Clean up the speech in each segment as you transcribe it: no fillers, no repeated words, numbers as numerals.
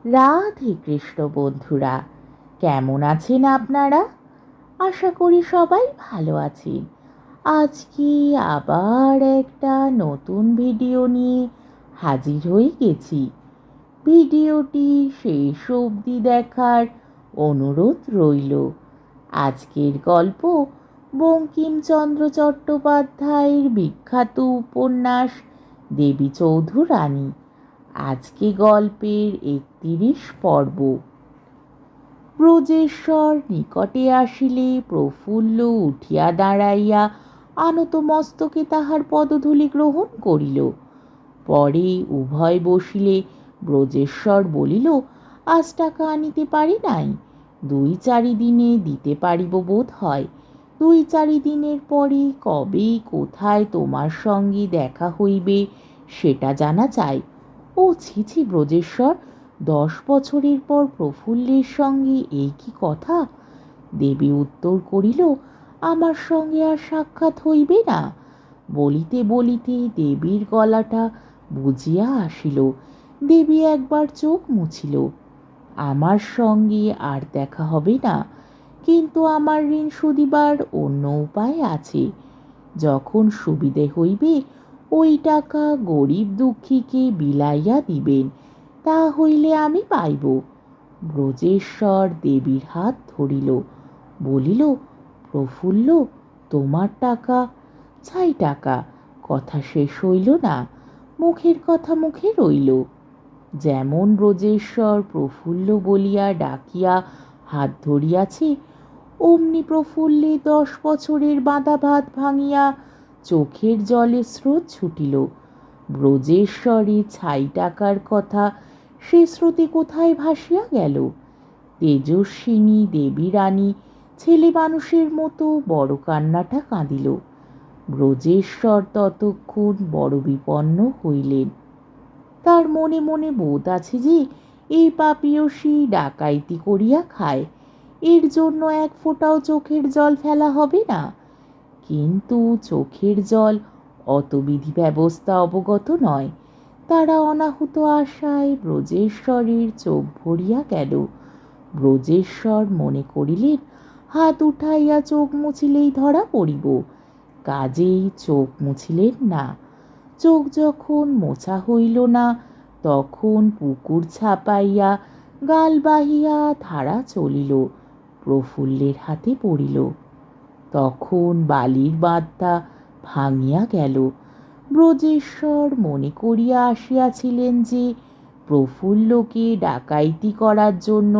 রাধে কৃষ্ণ বন্ধুরা, কেমন আছেন আপনারা? আশা করি সবাই ভালো আছেন। আজকে আবার একটা নতুন ভিডিও নিয়ে হাজির হয়ে গেছি। ভিডিওটি শেষ অবধি দেখার অনুরোধ রইল। আজকের গল্প বঙ্কিমচন্দ্র চট্টোপাধ্যায়ের বিখ্যাত উপন্যাস দেবী চৌধুরানী। আজকে গল্পের ৩১ পর্ব। ব্রজেশ্বর নিকটে আসিলে প্রফুল্ল উঠিয়া দাঁড়াইয়া আনত মস্তকে তাহার পদধূলি গ্রহণ করিল। পরে উভয় বসিলে ব্রজেশ্বর বলিল, আজ টাকা আনিতে পারি নাই, ২-৪ দিনে দিতে পারিব বোধ হয়। ২-৪ দিনের পরে কবে কোথায় তোমার সঙ্গে দেখা হইবে সেটা জানা চাই। ও ছি ছি ব্রজেশ্বর, 10 বছরের পর প্রফুল্লের সঙ্গে এই কি কথা! দেবী উত্তর করিল, আমার সঙ্গে আর সাক্ষাৎ হইবে না। বলিতে বলিতে দেবীর গলাটা বুঝিয়া আসিল। দেবী একবার চোখ মুছিল। আমার সঙ্গে আর দেখা হবে না, কিন্তু আমার ঋণ শুধিবার অন্য উপায় আছে। যখন সুবিধে হইবে ওই টাকা গরিব দুঃখীকে বিলাইয়া দিবেন, তা হইলে আমি পাইব। ব্রজেশ্বর দেবীর হাত ধরিল, বলিল, প্রফুল্ল, তোমার টাকা? ছাই টাকা। কথা শেষ হইল না, মুখের কথা মুখে রইল। যেমন ব্রজেশ্বর প্রফুল্ল বলিয়া ডাকিয়া হাত ধরিয়াছে, অমনি প্রফুল্লে 10 বছরের বাঁধা ভাত ভাঙিয়া চোখের জলে স্রোত ছুটিল। ব্রজেশ্বরে ছাই টাকার কথা সে স্রোতে কোথায় ভাসিয়া গেল। তেজস্বিনী দেবী রানী ছেলে মানুষের মতো বড় কান্নাটা কাঁদিল। ব্রজেশ্বর ততক্ষণ বড় বিপন্ন হইলেন। তার মনে মনে বোধ আছে যে এই পাপিয়সী ডাকাইতি করিয়া খায়, এর জন্য এক ফোঁটাও চোখের জল ফেলা হবে না। কিন্তু চোখের জল অত বিধি ব্যবস্থা অবগত নয়। তারা অনাহুত আশায় ব্রজেশ্বরের চোখ ভরিয়া গেল। ব্রজেশ্বর মনে করিলেন, হাত উঠাইয়া চোখ মুছিলেই ধরা পড়িব। কাজেই চোখ মুছিলেন না। চোখ যখন মোছা হইল না, তখন পুকুর ছাপাইয়া গাল বাহিয়া ধারা চলিল, প্রফুল্লের হাতে পড়িল। তখন বালির বাঁধটা ভাঙিয়া গেল। ব্রজেশ্বর মনে করিয়া আসিয়াছিলেন যে প্রফুল্লকে ডাকাইতি করার জন্য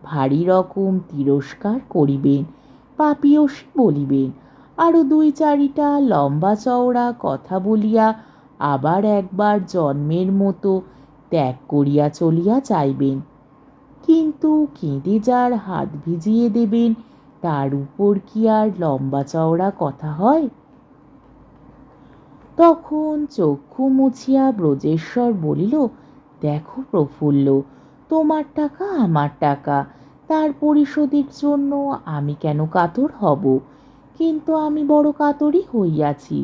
ভারী রকম তিরস্কার করিবেন, পাপিয়সী বলিবেন, আরও 2-4টা লম্বা চওড়া কথা বলিয়া আবার একবার জন্মের মতো ত্যাগ করিয়া চলিয়া যাইবেন। কিন্তু কেঁদে যার হাত ভিজিয়ে দেবেন, তার উপর কি আর লম্বা চওড়া কথা হয়? তখন চক্ষু মুছিয়া ব্রজেশ্বর বলিল, দেখো প্রফুল্ল, তোমার টাকা আমার টাকা, তার পরিশোধের জন্য আমি কেন কাতর হব? কিন্তু আমি বড় কাতরই হইয়াছি।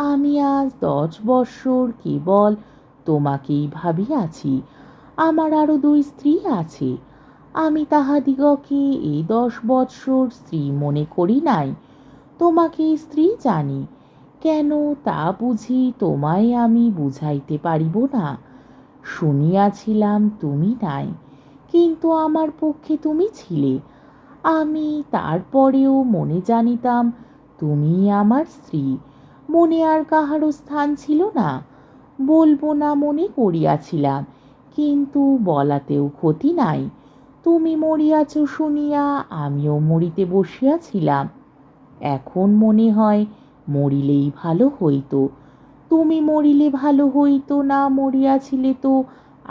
আমি আজ 10 বৎসর কেবল তোমাকেই ভাবিয়াছি। আমার আরও 2 স্ত্রী আছে। আমি তাহাদিগকে এই 10 বৎসর স্ত্রী মনে করি নাই। তোমাকে স্ত্রী জানি। কেন তা বুঝি তোমায় আমি বুঝাইতে পারিব না। শুনিয়াছিলাম তুমি নাই, কিন্তু আমার পক্ষে তুমি ছিলে। আমি তারপরেও মনে জানিতাম তুমি আমার স্ত্রী। মনে আর কাহারও স্থান ছিল না। বলবো না মনে করিয়াছিলাম, কিন্তু বলাতেও ক্ষতি নাই। তুমি মরিয়াছ শুনিয়া আমিও মরিতে বসিয়াছিলাম। এখন মনে হয় মরিলেই ভালো হইত। তুমি মরিলে ভালো হইত, না মরিয়াছিলে তো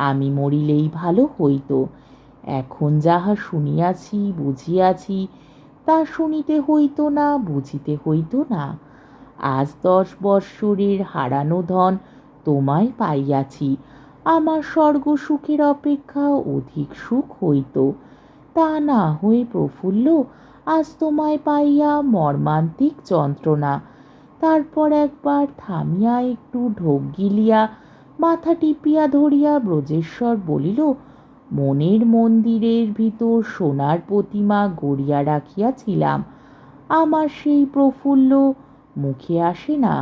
আমি মরিলেই ভালো হইত। এখন যাহা শুনিয়াছি বুঝিয়াছি, তা শুনিতে হইত না, বুঝিতে হইত না। আজ 10 বৎসরের হারানো ধন তোমায় পাইয়াছি, আমার স্বর্গ সুখের অপেক্ষা অধিক সুখ হইত। তা না হয়ে প্রফুল্ল, আজ তোমায় পাইয়া মর্মান্তিক যন্ত্রণা। তারপর একবার থামিয়া একটু ঢোক গিলিয়া মাথা টিপিয়া ধরিয়া ব্রজেশ্বর বলিল, মনের মন্দিরের ভিতর সোনার প্রতিমা গড়িয়া রাখিয়াছিলাম। আমার সেই প্রফুল্ল মুখে আসে না,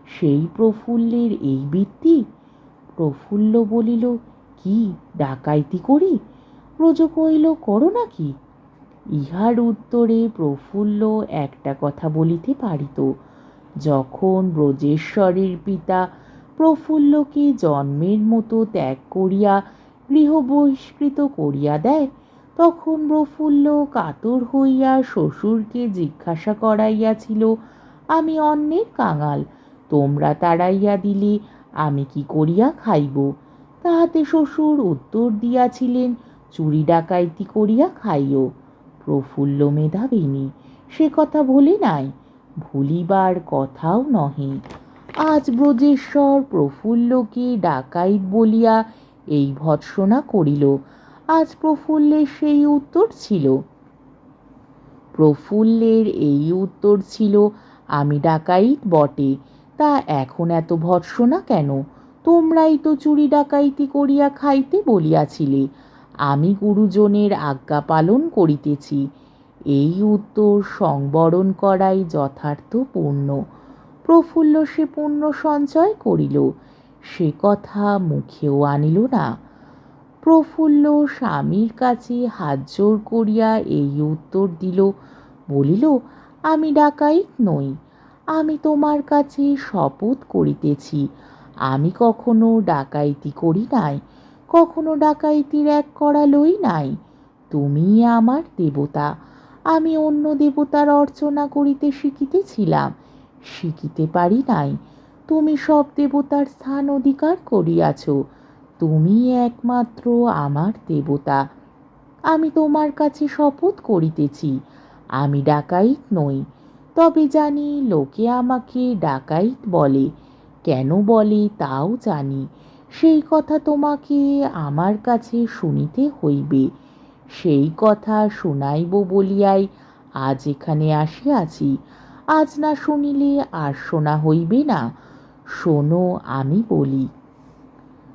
সেই প্রফুল্লের এই বৃত্তি। প্রফুল্ল বলিল, কি ডাকাইতি করি? ব্রজ কহিল, করো নাকি? ইহার উত্তরে প্রফুল্ল একটা কথা বলিতে পারিত। যখন ব্রজেশ্বরের পিতা প্রফুল্লকে জন্মের মতো ত্যাগ করিয়া গৃহ বহিষ্কৃত করিয়া দেয়, তখন প্রফুল্ল কাতর হইয়া শ্বশুরকে জিজ্ঞাসা করাইয়াছিল, আমি অন্যের কাঙাল, তোমরা তাড়াইয়া দিলে আমি কি করিয়া খাইব? তাহাতে শ্বশুর উত্তর দিয়াছিলেন, চুরি ডাকাইতি করিয়া খাইও। প্রফুল্ল মেধাবিনী, সে কথা ভুলি নাই, ভুলিবার কথাও নহে। আজ ব্রজেশ্বর প্রফুল্লকে ডাকাইত বলিয়া এই ভৎসনা করিল। আজ প্রফুল্লের সেই উত্তর ছিল, প্রফুল্লের এই উত্তর ছিল, আমি ডাকাইত বটে, তা এখন এত ভৎসনা কেন? তোমরাই তো চুরি ডাকাইতি করিয়া খাইতে বলিয়াছিলে, আমি গুরুজনের আজ্ঞা পালন করিতেছি। এই উত্তর সংবরণ করাই যথার্থ পুণ্য। প্রফুল্ল সে পুণ্য সঞ্চয় করিল, সে কথা মুখেও আনিল না। প্রফুল্ল স্বামীর কাছে হাত জোড় করিয়া এই উত্তর দিল, বলিল, আমি ডাকাইত নই। আমি তোমার কাছে শপথ করিতেছি, আমি কখনো ডাকাইতি করি নাই, কখনো ডাকাইতির এক কড়া লই নাই। তুমি আমার দেবতা, আমি অন্য দেবতার অর্চনা করিতে শিখিতেছিলাম, শিখিতে পারি নাই। তুমি সব দেবতার স্থান অধিকার করিয়াছ, তুমি একমাত্র আমার দেবতা। আমি তোমার কাছে শপথ করিতেছি, আমি ডাকাইত নই। তবে জানি লোকে আমাকে ডাকাইত বলে, কেন বলে তাও জানি। সেই কথা তোমাকে আমার কাছে শুনিতে হইবে। সেই কথা শুনাইব বলিয়াই আজ এখানে আসিয়াছি। আজ না শুনিলে আর শোনা হইবে না। শোনো, আমি বলি।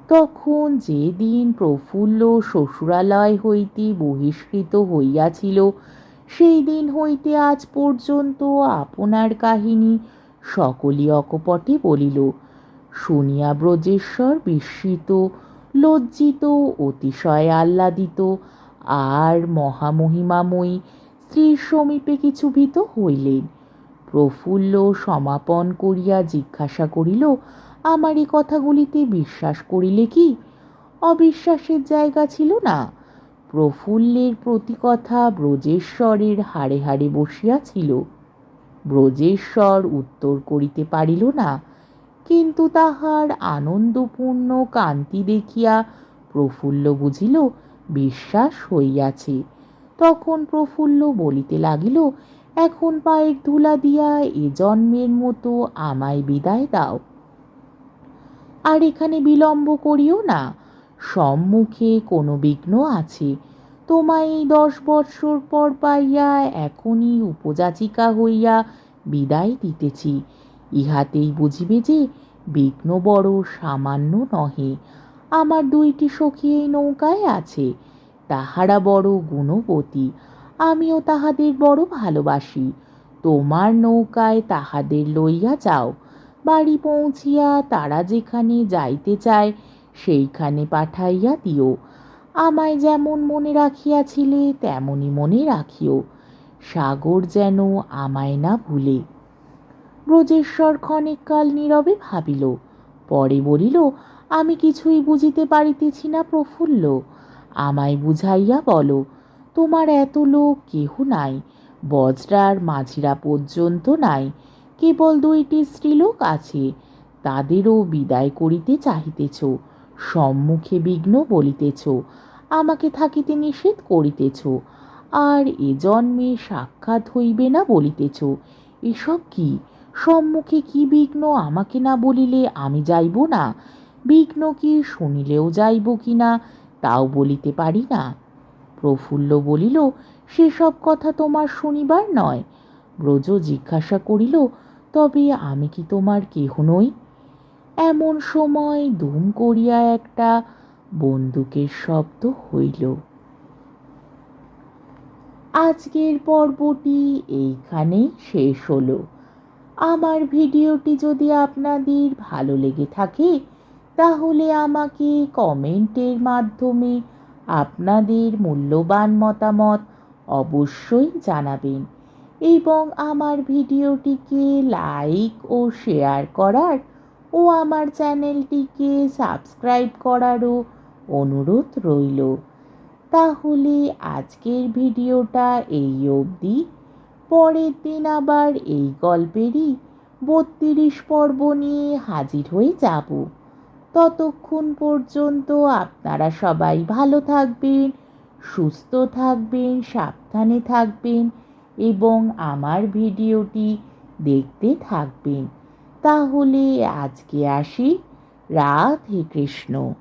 তখন যেদিন প্রফুল্ল শ্বশুরালয় হইতে বহিষ্কৃত হইয়াছিল, সেই দিন হইতে আজ পর্যন্ত আপনার কাহিনী সকলই অকপটে বলিল। শুনিয়া ব্রজেশ্বর বিস্মিত, লজ্জিত, অতিশয় আহ্লাদিত, আর মহামহিমাময়ী স্ত্রীর সমীপে কিছু ভীত হইলেন। প্রফুল্ল সমাপন করিয়া জিজ্ঞাসা করিল, আমার এই কথাগুলিতে বিশ্বাস করিলে কি? অবিশ্বাসের জায়গা ছিল না। প্রফুল্লের প্রতি কথা ব্রজেশ্বরের হাড়ে হাড়ে বসিয়াছিল। ব্রজেশ্বর উত্তর করিতে পারিল না, কিন্তু তাহার আনন্দপূর্ণ কান্তি দেখিয়া প্রফুল্ল বুঝিল বিশ্বাস হইয়াছে। তখন প্রফুল্ল বলিতে লাগিল, এখন পায়ের ধুলা দিয়া এ জন্মের মতো আমায় বিদায় দাও, আর এখানে বিলম্ব করিও না। সম্মুখে কোনো বিঘ্ন আছে। তোমায় এই 10 বৎসর পর পাইয়া এখনই উপযাচিকা হইয়া বিদায় দিতেছি। ইহাতেই বুঝিবে যে বিঘ্ন বড় সামান্য নহে। আমার 2টি সখী এই নৌকায় আছে, তাহারা বড় গুণবতী, আমিও তাহাদের বড় ভালোবাসি। তোমার নৌকায় তাহাদের লইয়া যাও। বাড়ি পৌঁছিয়া তারা যেখানে যাইতে চায় সেইখানে পাঠাইয়া দিও। আমায় যেমন মনে রাখিয়াছিলে তেমনি মনে রাখিও। সাগর যেন আমায় না ভুলে। ব্রজেশ্বর ক্ষণিককাল নীরবে ভাবিল, পরে বলিল, আমি কিছুই বুঝিতে পারিতেছি না প্রফুল্ল, আমায় বুঝাইয়া বলো। তোমার এত লোক কেহ নাই, বজরার মাঝিরা পর্যন্ত নাই, কেবল 2টি স্ত্রীলোক আছে, তাদেরও বিদায় করিতে চাহিতেছ, সম্মুখে বিঘ্ন বলিতেছ, আমাকে থাকিতে নিষেধ করিতেছ, আর এ জন্মে সাক্ষাৎ হইবে না বলিতেছ। এসব কি? সম্মুখে কি বিঘ্ন আমাকে না বলিলে আমি যাইব না? বিঘ্ন কি শুনিলেও যাইব কি না তাও বলিতে পারি না। প্রফুল্ল বলিল, সেসব কথা তোমার শুনিবার নয়। ব্রজ জিজ্ঞাসা করিল, তবে আমি কি তোমার কেহ নই? এমন সময় দুম করিয়া একটা বন্দুকের শব্দ হইল। আজকের পর্বটি এইখানেই শেষ হলো। আমার ভিডিওটি যদি আপনাদের ভালো লেগে থাকে তাহলে আমাকে কমেন্টের মাধ্যমে আপনাদের মূল্যবান মতামত অবশ্যই জানাবেন এবং আমার ভিডিওটিকে লাইক ও শেয়ার করার ও আমার চ্যানেলটিকে সাবস্ক্রাইব করারও অনুরোধ রইল। তাহলে আজকের ভিডিওটা এই অবধি। পরের দিন আবার এই গল্পেরই 32 পর্ব নিয়ে হাজির হয়ে যাব। ততক্ষণ পর্যন্ত আপনারা সবাই ভালো থাকবেন, সুস্থ থাকবেন, সাবধানে থাকবেন এবং আমার ভিডিওটি দেখতে থাকবেন। তাহলে আজকে আসি। রাধে কৃষ্ণ।